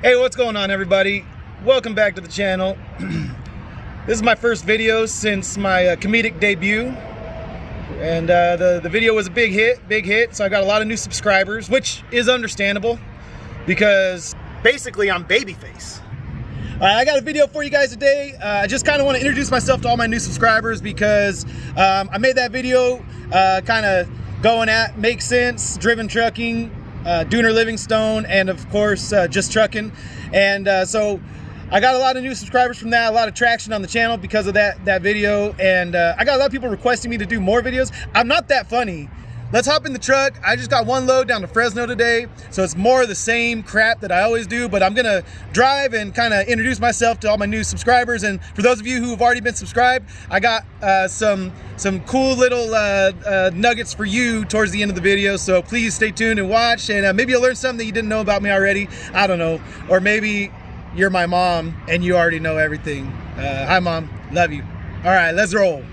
Hey, what's going on, everybody? Welcome back to the channel. This is my first video since my comedic debut, and the video was a big hit, so I got a lot of new subscribers, which is understandable because basically I'm babyface. I got a video for you guys today. I just kind of want to introduce myself to all my new subscribers because I made that video kind of going at Make Sense, Driven Trucking, Dooner Livingstone, and of course Just Trucking. And so I got a lot of new subscribers from that, a lot of traction on the channel because of that video, and I got a lot of people requesting me to do more videos. I'm not that funny. Let's hop in the truck. I just got one load down to Fresno today, so it's more of the same crap that I always do, but I'm gonna drive and kind of introduce myself to all my new subscribers. And for those of you who have already been subscribed, I got some cool little nuggets for you towards the end of the video, so please stay tuned and watch, and maybe you'll learn something that you didn't know about me already. I don't know, or maybe you're my mom and you already know everything. Hi Mom, love you. All right, let's roll.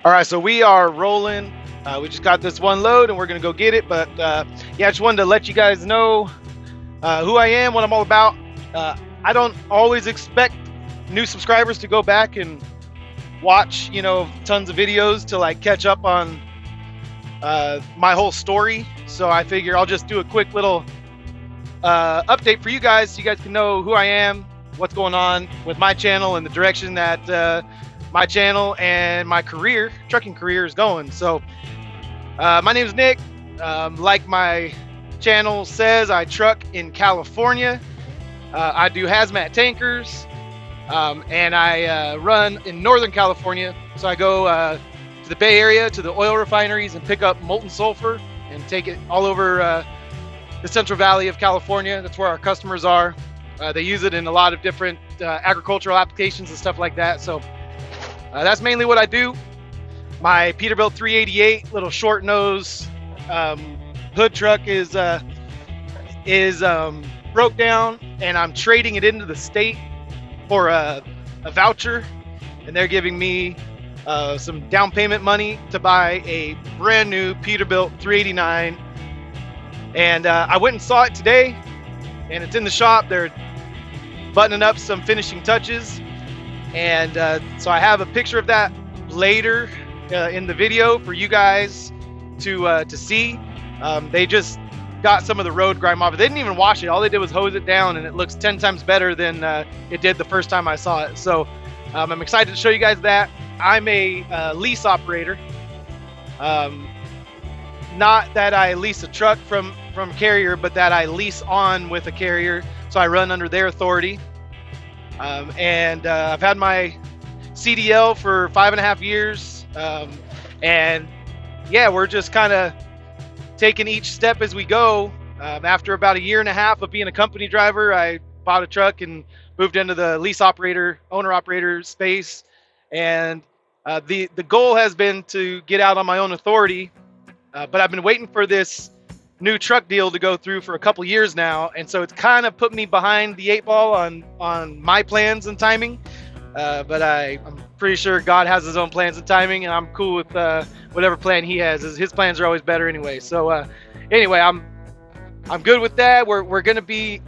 All right, so we are rolling. We just got this one load and we're gonna go get it. But yeah, I just wanted to let you guys know who I am, what I'm all about. I don't always expect new subscribers to go back and watch, tons of videos to like catch up on my whole story. So I figure I'll just do a quick little update for you guys so you guys can know who I am, what's going on with my channel, and the direction that my channel and my trucking career is going. So my name is Nick. Like my channel says, I truck in California. I do hazmat tankers, and I run in Northern California. So I go to the Bay Area, to the oil refineries, and pick up molten sulfur and take it all over the Central Valley of California. That's where our customers are. They use it in a lot of different agricultural applications and stuff like that. So that's mainly what I do. My Peterbilt 388 little short nose hood truck is broke down, and I'm trading it into the state for a voucher, and they're giving me some down payment money to buy a brand new Peterbilt 389. And I went and saw it today, and it's in the shop. They're buttoning up some finishing touches, and so I have a picture of that later in the video for you guys to see. They just got some of the road grime off. They didn't even wash it. All they did was hose it down, and it looks 10 times better than it did the first time I saw it. So I'm excited to show you guys that. I'm a lease operator. Not that I lease a truck from a carrier, but that I lease on with a carrier. So I run under their authority. And I've had my CDL for 5.5 years. And yeah, we're just kind of taking each step as we go. After about 1.5 years of being a company driver, I bought a truck and moved into the lease operator, owner operator space. And the goal has been to get out on my own authority. But I've been waiting for this new truck deal to go through for a couple years now, and so it's kind of put me behind the 8 ball on my plans and timing. But I'm pretty sure God has his own plans and timing, and I'm cool with whatever plan he has. His plans are always better anyway. So anyway, I'm good with that. We're gonna be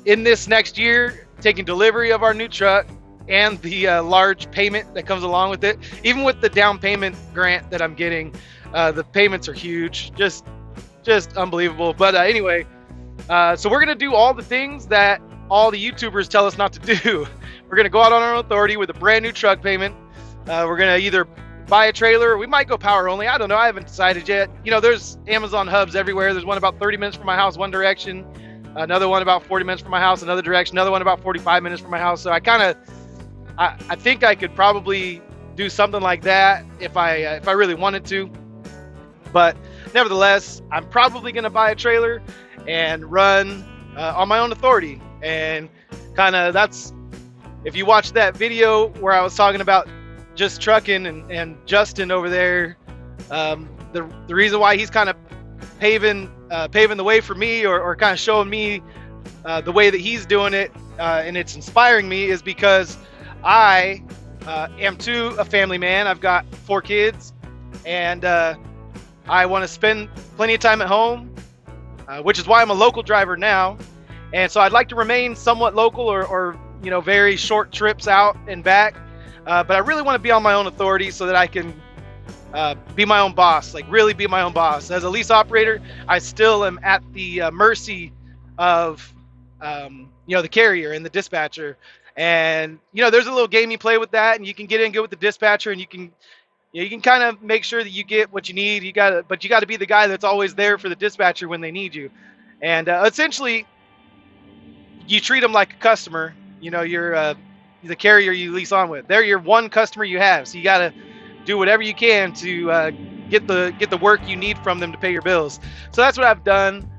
in this next year taking delivery of our new truck and the large payment that comes along with it. Even with the down payment grant that I'm getting, the payments are huge, just unbelievable. But anyway, so we're gonna do all the things that all the YouTubers tell us not to do. We're gonna go out on our own authority with a brand new truck payment. We're gonna either buy a trailer, or we might go power only. I don't know, I haven't decided yet. There's Amazon hubs everywhere. There's one about 30 minutes from my house one direction, another one about 40 minutes from my house another direction, another one about 45 minutes from my house. So I think I could probably do something like that if I really wanted to. But nevertheless, I'm probably going to buy a trailer and run on my own authority. And kind of that's, if you watch that video where I was talking about Just Trucking and Justin over there, the reason why he's kind of paving the way for me, or kind of showing me the way that he's doing it, and it's inspiring me, is because I am too a family man. I've got 4 kids, and I want to spend plenty of time at home, which is why I'm a local driver now. And so I'd like to remain somewhat local, or very short trips out and back. But I really want to be on my own authority so that I can be my own boss, like really be my own boss. As a lease operator, I still am at the mercy of the carrier and the dispatcher. And there's a little game you play with that, and you can get in good with the dispatcher, and you can kind of make sure that you get what you need. But you got to be the guy that's always there for the dispatcher when they need you. And essentially, you treat them like a customer. You're the carrier you lease on with. They're your one customer you have, so you got to do whatever you can to get the work you need from them to pay your bills. So that's what I've done.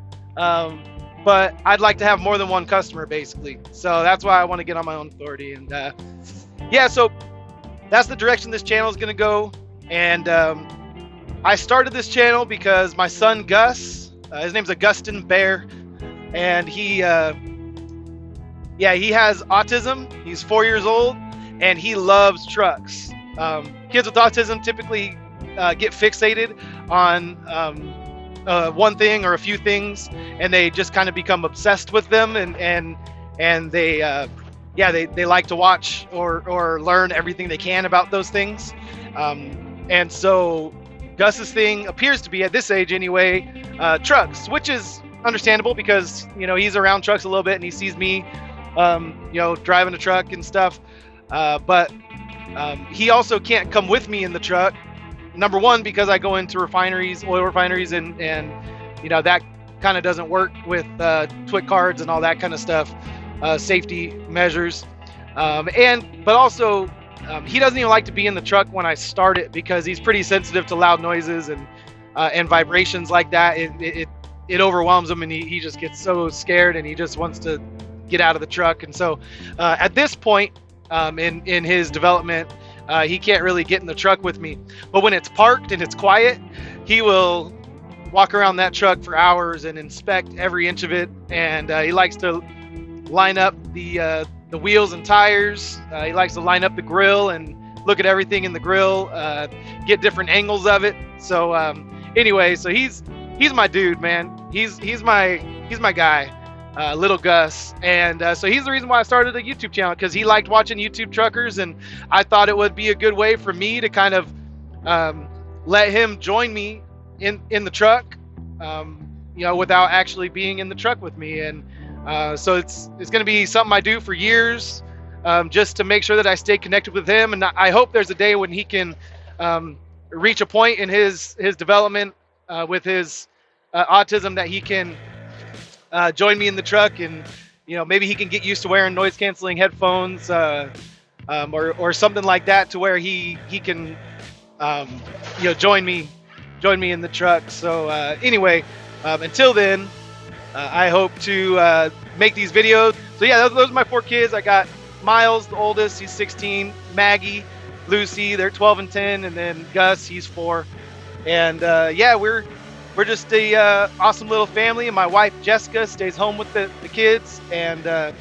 But I'd like to have more than one customer, basically. So that's why I want to get on my own authority. And so that's the direction this channel is going to go. And I started this channel because my son Gus, his name's Augustin Bear, and he has autism. He's 4 years old, and he loves trucks. Kids with autism typically get fixated on one thing or a few things, and they just kind of become obsessed with them, and they like to watch or learn everything they can about those things. And so Gus's thing appears to be, at this age anyway, trucks, which is understandable because he's around trucks a little bit and he sees me driving a truck and stuff, but he also can't come with me in the truck. Number one, because I go into oil refineries, and that kind of doesn't work with TWIC cards and all that kind of stuff, safety measures. But also, he doesn't even like to be in the truck when I start it because he's pretty sensitive to loud noises and vibrations like that. It overwhelms him, and he just gets so scared, and he just wants to get out of the truck. And so at this point in his development, he can't really get in the truck with me. But when it's parked and it's quiet, he will walk around that truck for hours and inspect every inch of it. And he likes to line up the wheels and tires. He likes to line up the grill and look at everything in the grill, get different angles of it. So anyway, so he's my dude, man. He's my guy. Little Gus, and so he's the reason why I started a YouTube channel, because he liked watching YouTube truckers, and I thought it would be a good way for me to kind of let him join me in the truck, without actually being in the truck with me. And so it's going to be something I do for years, just to make sure that I stay connected with him. And I hope there's a day when he can reach a point in his development with his autism that he can join me in the truck, and maybe he can get used to wearing noise canceling headphones, or something like that, to where he can join me in the truck. So anyway, until then, I hope to make these videos. So yeah, those are my 4 kids. I got Miles, the oldest, he's 16, Maggie, Lucy, they're 12 and 10, and then Gus, he's 4. And we're just a awesome little family, and my wife Jessica stays home with the kids, and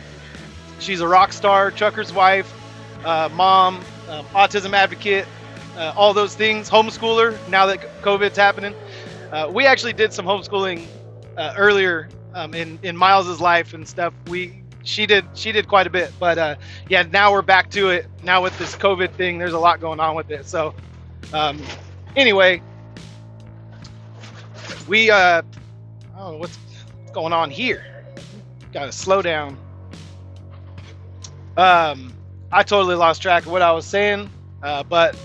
she's a rock star trucker's wife, mom, autism advocate, all those things, homeschooler now that COVID's happening. We actually did some homeschooling earlier in Miles's life and stuff. She did quite a bit, but now we're back to it. Now with this COVID thing, there's a lot going on with it. So anyway, we I don't know what's going on here. Gotta slow down. I totally lost track of what I was saying, but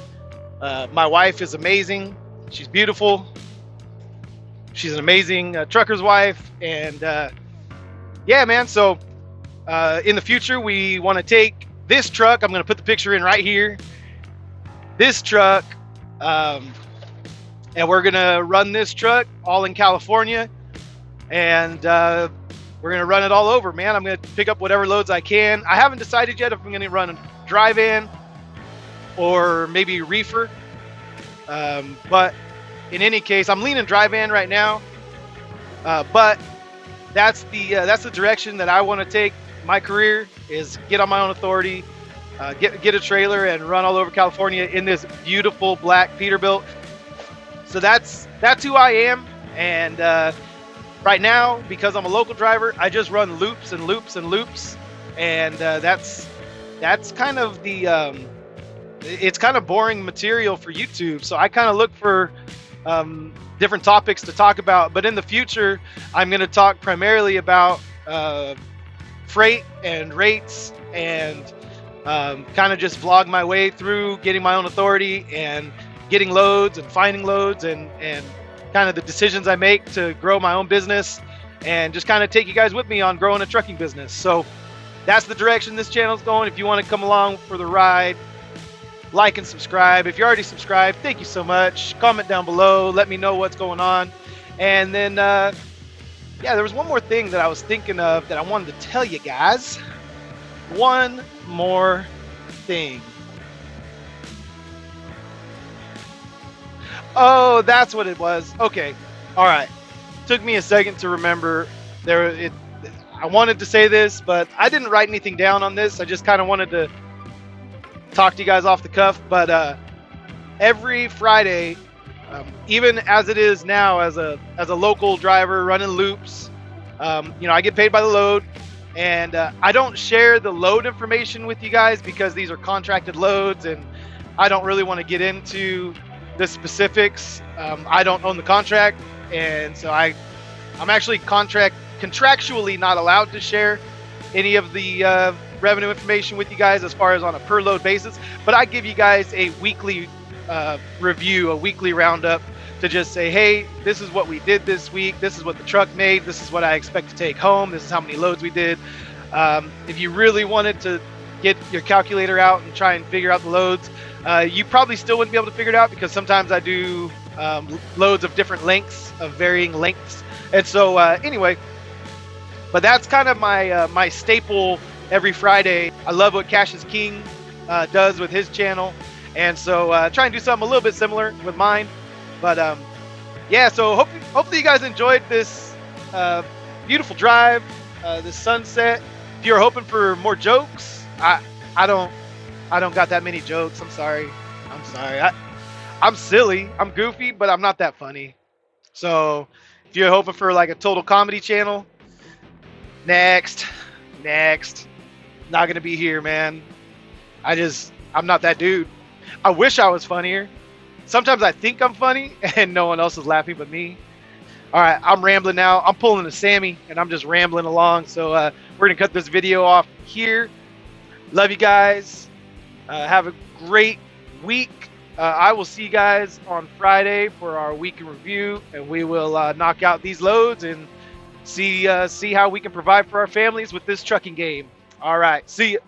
my wife is amazing. She's beautiful. She's an amazing trucker's wife, and man. So in the future, we want to take this truck. I'm going to put the picture in right here. This truck. And we're going to run this truck all in California, and we're going to run it all over, man. I'm going to pick up whatever loads I can. I haven't decided yet if I'm going to run a dry van or maybe reefer. But in any case, I'm leaning dry van right now. But that's the direction that I want to take my career, is get on my own authority, get a trailer and run all over California in this beautiful black Peterbilt. So that's who I am. And right now, because I'm a local driver, I just run loops and loops and loops, and that's kind of it's kind of boring material for YouTube. So I kind of look for different topics to talk about. But in the future, I'm going to talk primarily about freight and rates, and kind of just vlog my way through getting my own authority and getting loads and finding loads, and kind of the decisions I make to grow my own business, and just kind of take you guys with me on growing a trucking business. So that's the direction this channel is going. If you want to come along for the ride, like and subscribe. If you're already subscribed, thank you so much. Comment down below, let me know what's going on. And then yeah, there was one more thing that I was thinking of that I wanted to tell you guys. One more thing. Oh, that's what it was. Okay. All right. Took me a second to remember. I wanted to say this, but I didn't write anything down on this. I just kind of wanted to talk to you guys off the cuff. But every Friday, even as it is now, as a local driver running loops, I get paid by the load, and I don't share the load information with you guys because these are contracted loads, and I don't really want to get into the specifics. I don't own the contract, and so I'm actually contractually not allowed to share any of the revenue information with you guys as far as on a per load basis. But I give you guys a weekly review, a weekly roundup, to just say, hey, this is what we did this week, this is what the truck made, this is what I expect to take home, this is how many loads we did. If you really wanted to get your calculator out and try and figure out the loads, you probably still wouldn't be able to figure it out, because sometimes I do loads of different lengths, of varying lengths. And so anyway, but that's kind of my staple every Friday. I love what Cash is King does with his channel, and so try and do something a little bit similar with mine. But yeah, so hopefully you guys enjoyed this beautiful drive, this sunset. If you're hoping for more jokes, I don't got that many jokes. I'm sorry. I'm silly. I'm goofy, but I'm not that funny. So if you're hoping for like a total comedy channel, next, not gonna be here, man. I'm not that dude. I wish I was funnier. Sometimes I think I'm funny and no one else is laughing but me. All right, I'm rambling now. I'm pulling a Sammy and I'm just rambling along. So we're gonna cut this video off here. Love you guys. Have a great week. I will see you guys on Friday for our week in review, and we will knock out these loads and see how we can provide for our families with this trucking game. All right, see ya.